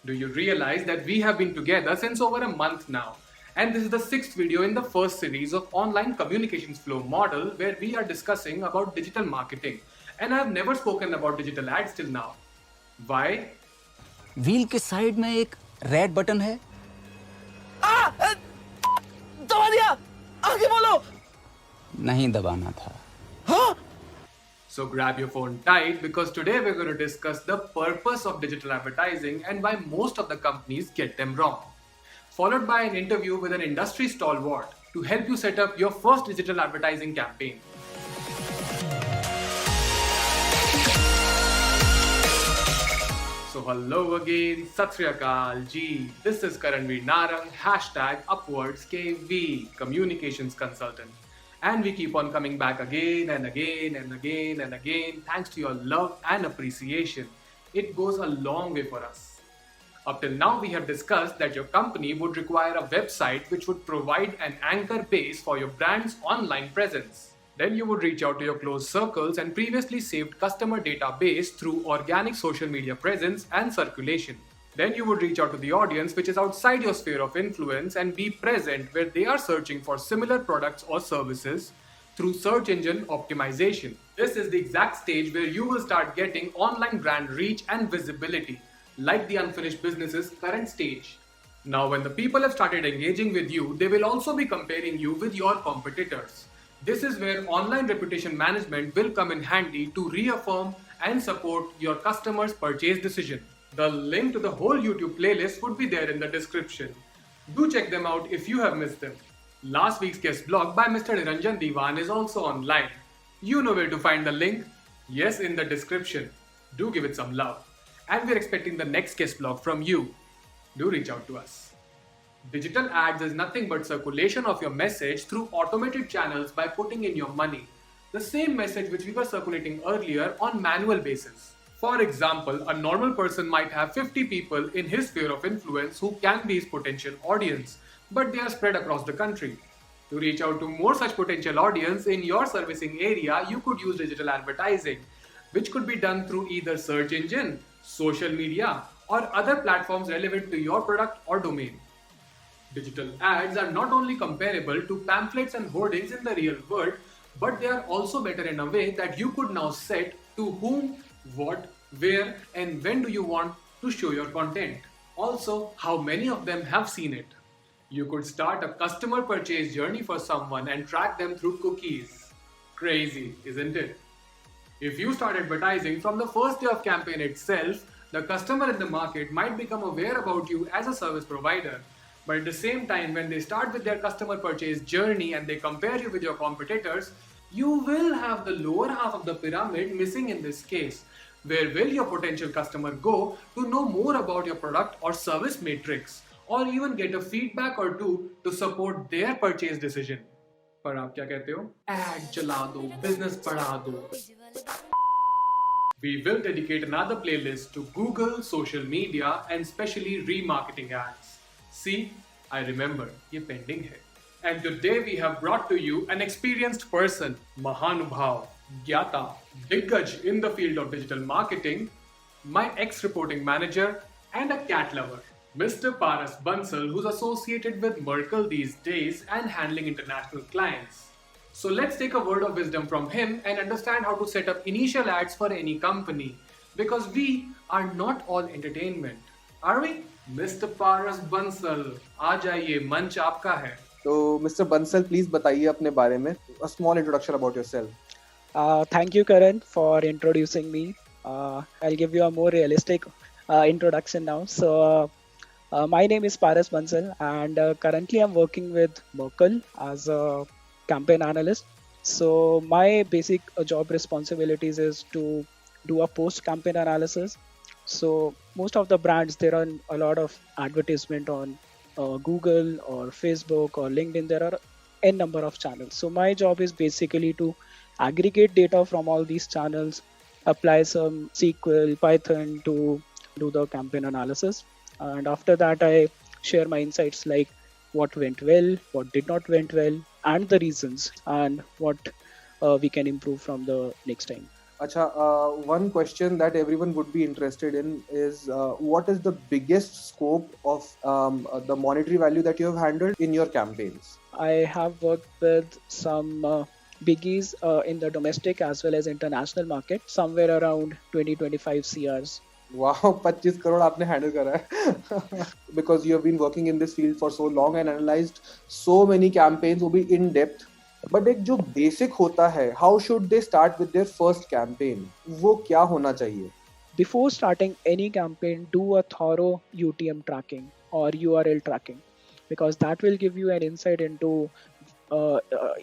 Do you realize that we have been together since over a month now? And this is the sixth video in the first series of online communications flow model where we are discussing about digital marketing. And I have never spoken about digital ads till now. Why? Wheel के side में एक red button है। दबा दिया। आगे बोलो। नहीं दबाना था। हाँ? So grab your phone tight because today we're going to discuss the purpose of digital advertising and why most of the companies get them wrong. Followed by an interview with an industry stalwart to help you set up your first digital advertising campaign. So hello again, Sat Sri Akal Ji. This is Karanveer Narang, #UpwardsKV, Communications Consultant. And we keep on coming back again and again and again and again thanks to your love and appreciation. It goes a long way for us. Up till now, we have discussed that your company would require a website which would provide an anchor base for your brand's online presence. Then you would reach out to your close circles and previously saved customer database through organic social media presence and circulation. Then you would reach out to the audience which is outside your sphere of influence and be present where they are searching for similar products or services through search engine optimization. This is the exact stage where you will start getting online brand reach and visibility, like the unfinished business's current stage. Now, when the people have started engaging with you, they will also be comparing you with your competitors. This is where online reputation management will come in handy to reaffirm and support your customer's purchase decision. The link to the whole YouTube playlist would be there in the description. Do check them out if you have missed them. Last week's guest blog by Mr. Niranjan Diwan is also online. You know where to find the link? Yes, in the description. Do give it some love. And we're expecting the next guest blog from you. Do reach out to us. Digital ads is nothing but circulation of your message through automated channels by putting in your money. The same message which we were circulating earlier on manual basis. For example, a normal person might have 50 people in his sphere of influence who can be his potential audience, but they are spread across the country. To reach out to more such potential audience in your servicing area, you could use digital advertising, which could be done through either search engine, social media, or other platforms relevant to your product or domain. Digital ads are not only comparable to pamphlets and hoardings in the real world, but they are also better in a way that you could now set to whom, what, where, and when do you want to show your content. Also, how many of them have seen it. You could start a customer purchase journey for someone and track them through cookies. Crazy, isn't it? If you start advertising from the first day of campaign itself, the customer in the market might become aware about you as a service provider. But at the same time, when they start with their customer purchase journey and they compare you with your competitors, you will have the lower half of the pyramid missing in this case. Where will your potential customer go to know more about your product or service matrix, or even get a feedback or two to support their purchase decision? पर आप क्या कहते हो? Ad चला दो, business बढ़ा दो. We will dedicate another playlist to Google, social media, and especially remarketing ads. See, I remember, ये pending है. And today we have brought to you an experienced person, Mahanubhav, Gyata, Diggaj in the field of digital marketing, my ex-reporting manager, and a cat lover, Mr. Paras Bansal, who's associated with Merkle these days and handling international clients. So let's take a word of wisdom from him and understand how to set up initial ads for any company. Because we are not all entertainment, are we? Mr. Paras Bansal, आ जाइए, मंच आपका है. तो mister Bansal please बताइए अपने बारे में. A small introduction about yourself. Thank you, Karan, for introducing me. I'll give you a more realistic introduction now. So, my name is Paras Bansal, and currently I'm working with Merkle as a campaign analyst. So, my basic job responsibilities is to do a post-campaign analysis. So, most of the brands, there are a lot of advertisement on Google or Facebook or LinkedIn. There are n number of channels. So, my job is basically to aggregate data from all these channels, apply some SQL, Python to do the campaign analysis. And after that, I share my insights like what went well, what did not went well, and the reasons, and what we can improve from the next time. Acha, one question that everyone would be interested in is what is the biggest scope of the monetary value that you have handled in your campaigns? I have worked with some biggies in the domestic as well as international market, somewhere around 20-25 CRs. Wow, 25 crore आपने handle करा है because you have been working in this field for so long and analyzed so many campaigns वो भी in depth. But एक जो basic होता है, how should they start with their first campaign? वो क्या होना चाहिए? Before starting any campaign, do a thorough UTM tracking or URL tracking, because that will give you an insight into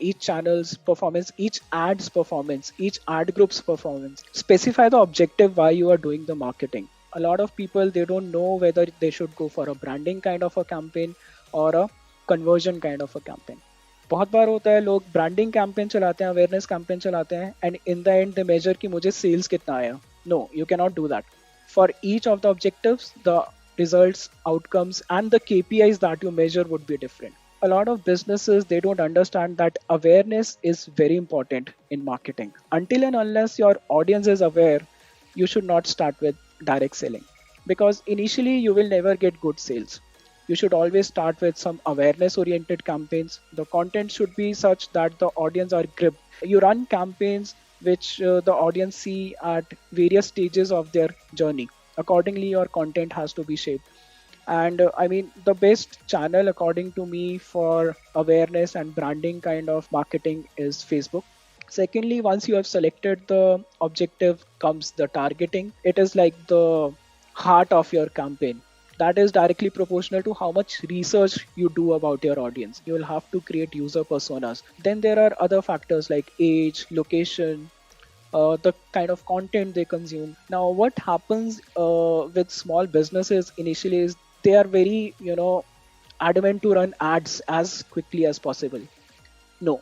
each channel's performance, each ad's performance, each ad group's performance. Specify the objective why you are doing the marketing. A lot of people, they don't know whether they should go for a branding kind of a campaign or a conversion kind of a campaign. बहुत बार होता है लोग branding campaign चलाते हैं, awareness campaign चलाते हैं, and in the end they measure कि मुझे सेल्स कितना आया. No, you can not do that. For each of the objectives, the results, outcomes, and the KPIs that you measure would be different. A lot of businesses, they don't understand that awareness is very important in marketing. Until and unless your audience is aware, you should not start with direct selling, because initially you will never get good sales. You should always start with some awareness oriented campaigns. The content should be such that the audience are gripped. You run campaigns which the audience see at various stages of their journey. Accordingly, your content has to be shaped. And I mean, the best channel according to me for awareness and branding kind of marketing is Facebook. Secondly, once you have selected the objective, comes the targeting. It is like the heart of your campaign. That is directly proportional to how much research you do about your audience. You will have to create user personas. Then there are other factors like age, location, the kind of content they consume. Now, what happens with small businesses initially is they are very, adamant to run ads as quickly as possible. No,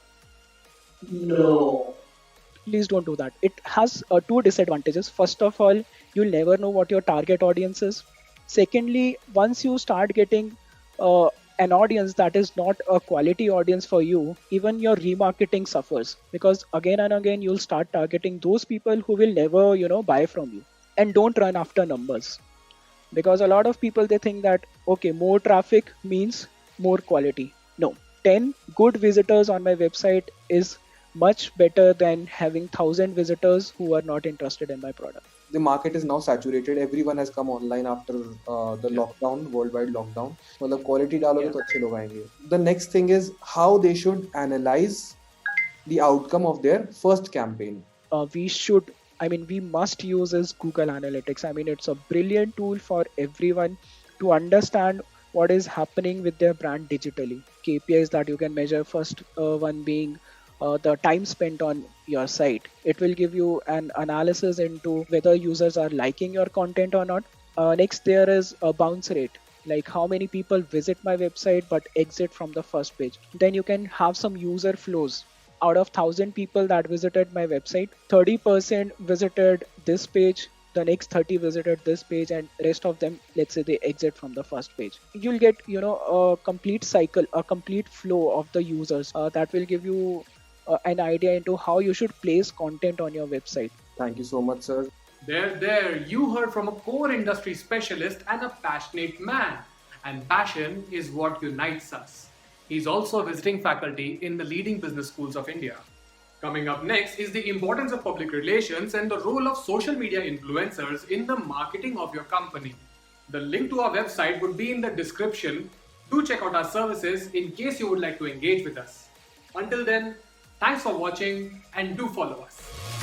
please don't do that. It has two disadvantages. First of all, you'll never know what your target audience is. Secondly, once you start getting an audience that is not a quality audience for you, even your remarketing suffers, because again and again you'll start targeting those people who will never, buy from you. And don't run after numbers, because a lot of people, they think that okay, more traffic means more quality. No, 10 good visitors on my website is much better than having 1,000 visitors who are not interested in my product. The market is now saturated. Everyone has come online after the lockdown, worldwide lockdown. मतलब quality डालोगे तो अच्छे लोग आएंगे. The next thing is how they should analyze the outcome of their first campaign. We must use is Google Analytics. I mean, it's a brilliant tool for everyone to understand what is happening with their brand digitally. KPIs that you can measure. First one being the time spent on your site. It will give you an analysis into whether users are liking your content or not. Next, there is a bounce rate, like how many people visit my website but exit from the first page. Then you can have some user flows. Out of 1,000 people that visited my website, 30% visited this page, the next 30 visited this page, and rest of them, let's say they exit from the first page. You'll get a complete cycle, a complete flow of the users that will give you an idea into how you should place content on your website. Thank you so much, sir. There, you heard from a core industry specialist and a passionate man. And passion is what unites us. He's also a visiting faculty in the leading business schools of India. Coming up next is the importance of public relations and the role of social media influencers in the marketing of your company. The link to our website would be in the description. Do check out our services in case you would like to engage with us. Until then, thanks for watching and do follow us.